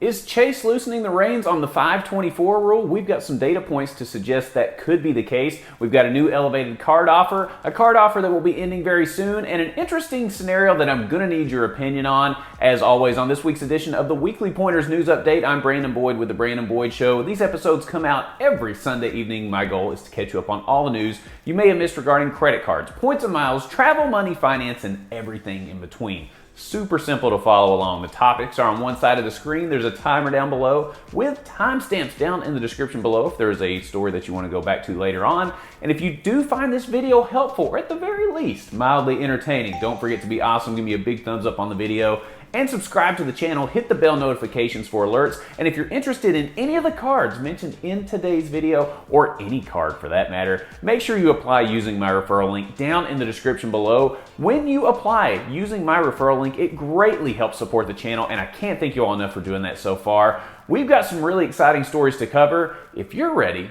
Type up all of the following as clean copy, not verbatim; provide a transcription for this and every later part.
Is Chase loosening the reins on the 524 rule? We've got some data points to suggest that could be the case. We've got a new elevated card offer, a card offer that will be ending very soon, and an interesting scenario that I'm going to need your opinion on. As always, on this week's edition of the Weekly Pointers News Update, I'm Brandon Boyd with The Brandon Boyd Show. These episodes come out every Sunday evening. My goal is to catch you up on all the news you may have missed regarding credit cards, points and miles, travel, money, finance, and everything in between. Super simple to follow along. The topics are on one side of the screen. There's a timer down below with timestamps down in the description below if there's a story that you want to go back to later on. And if you do find this video helpful, or at the very least, mildly entertaining, don't forget to be awesome. Give me a big thumbs up on the video and subscribe to the channel. Hit the bell notifications for alerts. And if you're interested in any of the cards mentioned in today's video, or any card for that matter, make sure you apply using my referral link down in the description below. When you apply using my referral link, it greatly helps support the channel, and I can't thank you all enough for doing that so far. We've got some really exciting stories to cover. If you're ready,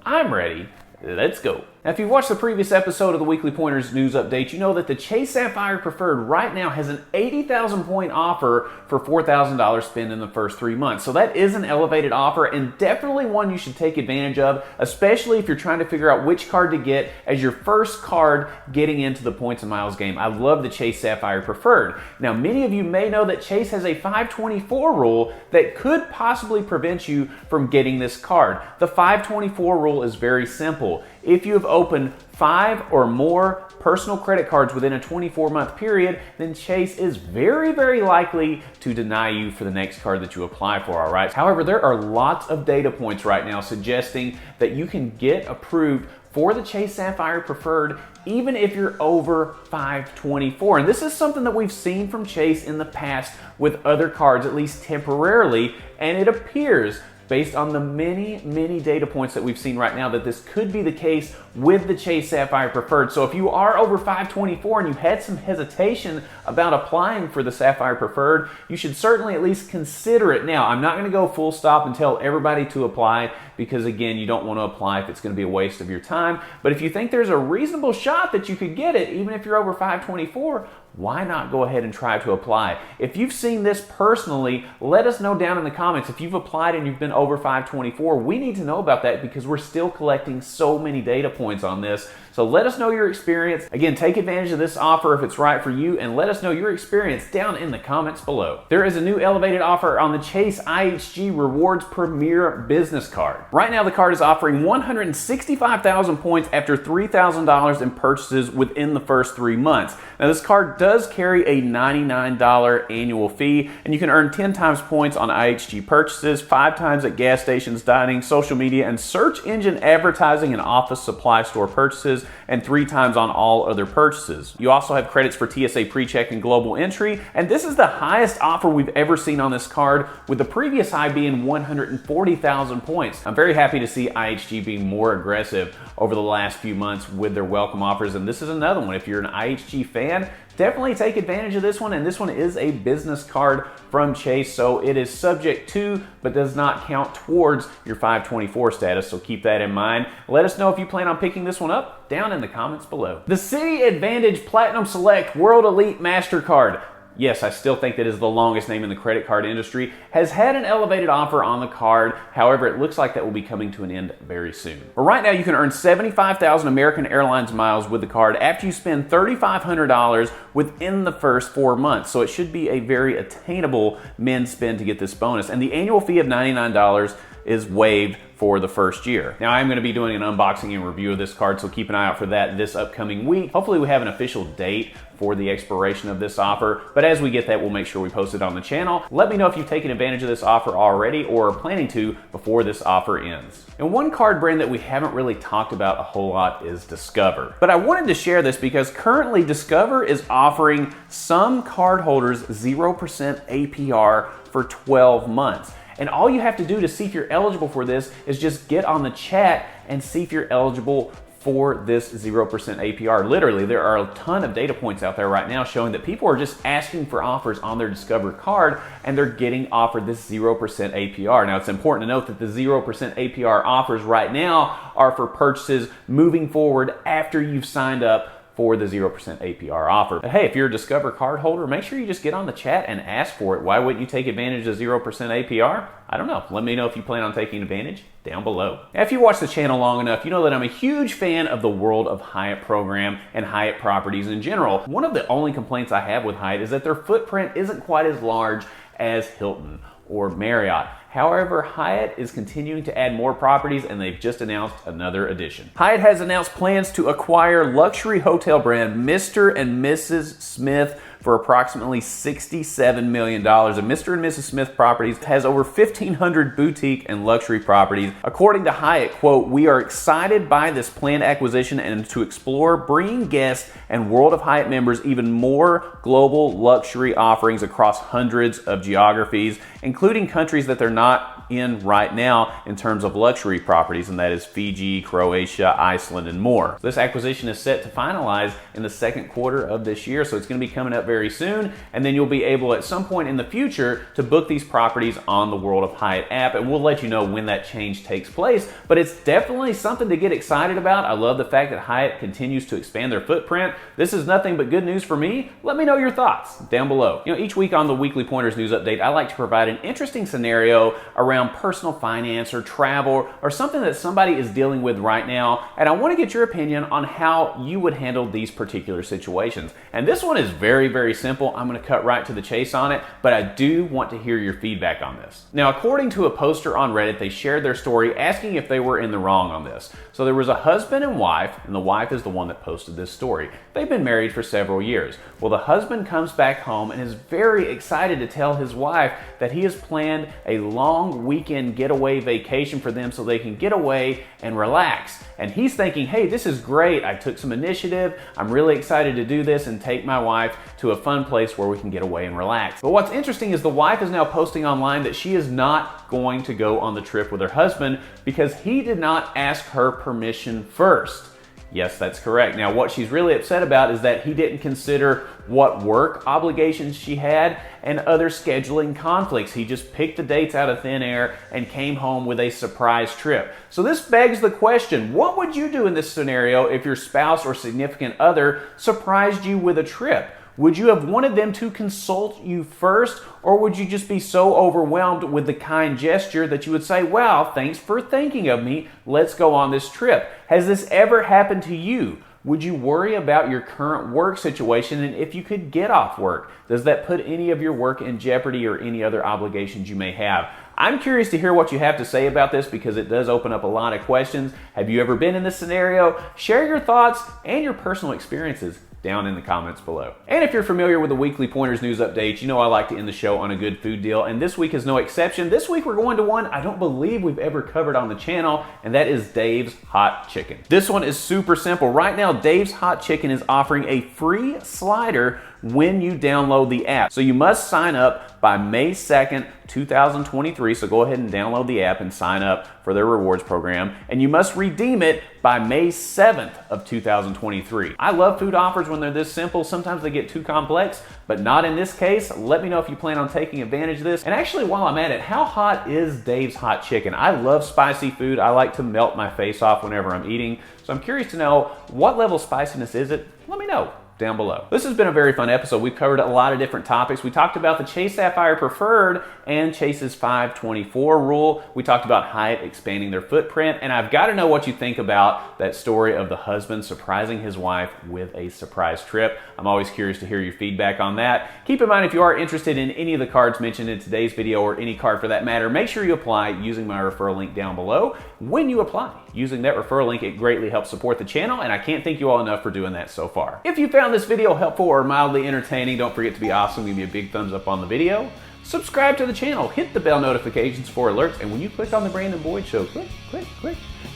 I'm ready. Let's go. Now, if you've watched the previous episode of the Weekly Pointers News Update, you know that the Chase Sapphire Preferred right now has an 80,000 point offer for $4,000 spent in the first 3 months. So that is an elevated offer, and definitely one you should take advantage of, especially if you're trying to figure out which card to get as your first card getting into the points and miles game. I love the Chase Sapphire Preferred. Now, many of you may know that Chase has a 524 rule that could possibly prevent you from getting this card. The 524 rule is very simple. If you have opened 5 or more personal credit cards within a 24-month period, then Chase is very, very likely to deny you for the next card that you apply for, all right? However, there are lots of data points right now suggesting that you can get approved for the Chase Sapphire Preferred even if you're over 524. And this is something that we've seen from Chase in the past with other cards, at least temporarily, and it appears, based on the many data points that we've seen right now, that this could be the case with the Chase Sapphire Preferred. So if you are over 524 and you had some hesitation about applying for the Sapphire Preferred, you should certainly at least consider it. Now, I'm not going to go full stop and tell everybody to apply, because again, you don't want to apply if it's going to be a waste of your time. But if you think there's a reasonable shot that you could get it, even if you're over 524, why not go ahead and try to apply? If you've seen this personally, let us know down in the comments. If you've applied and you've been over 524, we need to know about that, because we're still collecting so many data points on this. So let us know your experience. Again, take advantage of this offer if it's right for you, and let us know your experience down in the comments below. There is a new elevated offer on the Chase IHG Rewards Premier Business Card. Right now, the card is offering 165,000 points after $3,000 in purchases within the first 3 months. Now, this card does carry a $99 annual fee, and you can earn 10 times points on IHG purchases, 5 times at gas stations, dining, social media, and search engine advertising and office supply store purchases, and 3 times on all other purchases. You also have credits for TSA PreCheck and Global Entry, and this is the highest offer we've ever seen on this card, with the previous high being 140,000 points. I'm very happy to see IHG being more aggressive over the last few months with their welcome offers, and this is another one. If you're an IHG fan, definitely take advantage of this one, and this one is a business card from Chase, so it is subject to, but does not count towards your 524 status, so keep that in mind. Let us know if you plan on picking this one up down in the comments below. The Citi Advantage Platinum Select World Elite MasterCard, yes, I still think that is the longest name in the credit card industry, has had an elevated offer on the card. However, it looks like that will be coming to an end very soon. But right now, you can earn 75,000 American Airlines miles with the card after you spend $3,500 within the first 4 months. So it should be a very attainable min spend to get this bonus. And the annual fee of $99 is waived for the first year. Now, I'm going to be doing an unboxing and review of this card, so keep an eye out for that this upcoming week. Hopefully we have an official date for the expiration of this offer, but as we get that, we'll make sure we post it on the channel. Let me know if you've taken advantage of this offer already or are planning to before this offer ends. And one card brand that we haven't really talked about a whole lot is Discovr. But I wanted to share this because currently Discovr is offering some cardholders 0% APR for 12 months. And all you have to do to see if you're eligible for this is just get on the chat and see if you're eligible for this 0% APR. Literally, there are a ton of data points out there right now showing that people are just asking for offers on their Discovr card, and they're getting offered this 0% APR. Now, it's important to note that the 0% APR offers right now are for purchases moving forward after you've signed up for the 0% APR offer. But hey, if you're a Discovr card holder, make sure you just get on the chat and ask for it. Why wouldn't you take advantage of 0% APR? I don't know. Let me know if you plan on taking advantage down below. Now, if you watch the channel long enough, you know that I'm a huge fan of the World of Hyatt program and Hyatt properties in general. One of the only complaints I have with Hyatt is that their footprint isn't quite as large as Hilton or Marriott. However, Hyatt is continuing to add more properties, and they've just announced another addition. Hyatt has announced plans to acquire luxury hotel brand Mr. and Mrs. Smith for approximately $67 million. And Mr. and Mrs. Smith Properties has over 1,500 boutique and luxury properties. According to Hyatt, quote, "We are excited by this planned acquisition and to explore bringing guests and World of Hyatt members even more global luxury offerings across hundreds of geographies, including countries that they're not in right now in terms of luxury properties, and that is Fiji, Croatia, Iceland, and more." This acquisition is set to finalize in the second quarter of this year, so it's going to be coming up very soon, and then you'll be able at some point in the future to book these properties on the World of Hyatt app, and we'll let you know when that change takes place, but it's definitely something to get excited about. I love the fact that Hyatt continues to expand their footprint. This is nothing but good news for me. Let me know your thoughts down below. You know, each week on the Weekly Pointers News Update, I like to provide an interesting scenario around personal finance or travel or something that somebody is dealing with right now, and I want to get your opinion on how you would handle these particular situations. And this one is very, very simple. I'm going to cut right to the chase on it, but I do want to hear your feedback on this. Now, according to a poster on Reddit, they shared their story asking if they were in the wrong on this. So there was a husband and wife, and the wife is the one that posted this story. They've been married for several years. Well, the husband comes back home and is very excited to tell his wife that he has planned a long weekend getaway vacation for them so they can get away and relax. And he's thinking, hey, this is great. I took some initiative. I'm really excited to do this and take my wife to a fun place where we can get away and relax. But what's interesting is the wife is now posting online that she is not going to go on the trip with her husband because he did not ask her permission first. Yes, that's correct. Now, what she's really upset about is that he didn't consider what work obligations she had and other scheduling conflicts. He just picked the dates out of thin air and came home with a surprise trip. So this begs the question, what would you do in this scenario if your spouse or significant other surprised you with a trip? Would you have wanted them to consult you first, or would you just be so overwhelmed with the kind gesture that you would say, wow, thanks for thinking of me, let's go on this trip? Has this ever happened to you? Would you worry about your current work situation and if you could get off work? Does that put any of your work in jeopardy or any other obligations you may have? I'm curious to hear what you have to say about this because it does open up a lot of questions. Have you ever been in this scenario? Share your thoughts and your personal experiences down in the comments below. And if you're familiar with the Weekly Pointers News Update, you know I like to end the show on a good food deal, and this week is no exception. This week we're going to one I don't believe we've ever covered on the channel, and that is Dave's Hot Chicken. This one is super simple. Right now, Dave's Hot Chicken is offering a free slider when you download the app. So you must sign up by May 2nd, 2023. So go ahead and download the app and sign up for their rewards program. And you must redeem it by May 7th of 2023. I love food offers when they're this simple. Sometimes they get too complex, but not in this case. Let me know if you plan on taking advantage of this. And actually, while I'm at it, how hot is Dave's Hot Chicken? I love spicy food. I like to melt my face off whenever I'm eating. So I'm curious to know, what level of spiciness is it? Let me know down below. This has been a very fun episode. We've covered a lot of different topics. We talked about the Chase Sapphire Preferred and Chase's 524 rule. We talked about Hyatt expanding their footprint, and I've got to know what you think about that story of the husband surprising his wife with a surprise trip. I'm always curious to hear your feedback on that. Keep in mind, if you are interested in any of the cards mentioned in today's video, or any card for that matter, make sure you apply using my referral link down below. When you apply using that referral link, it greatly helps support the channel, and I can't thank you all enough for doing that so far. If you found this video helpful or mildly entertaining, don't forget to be awesome. Give me a big thumbs up on the video. Subscribe to the channel, hit the bell notifications for alerts, and when you click on the Brandon Boyd Show, click,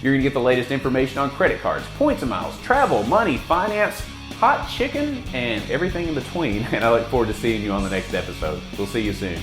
you're gonna get the latest information on credit cards, points and miles, travel, money, finance, hot chicken, and everything in between. And I look forward to seeing you on the next episode. We'll see you soon.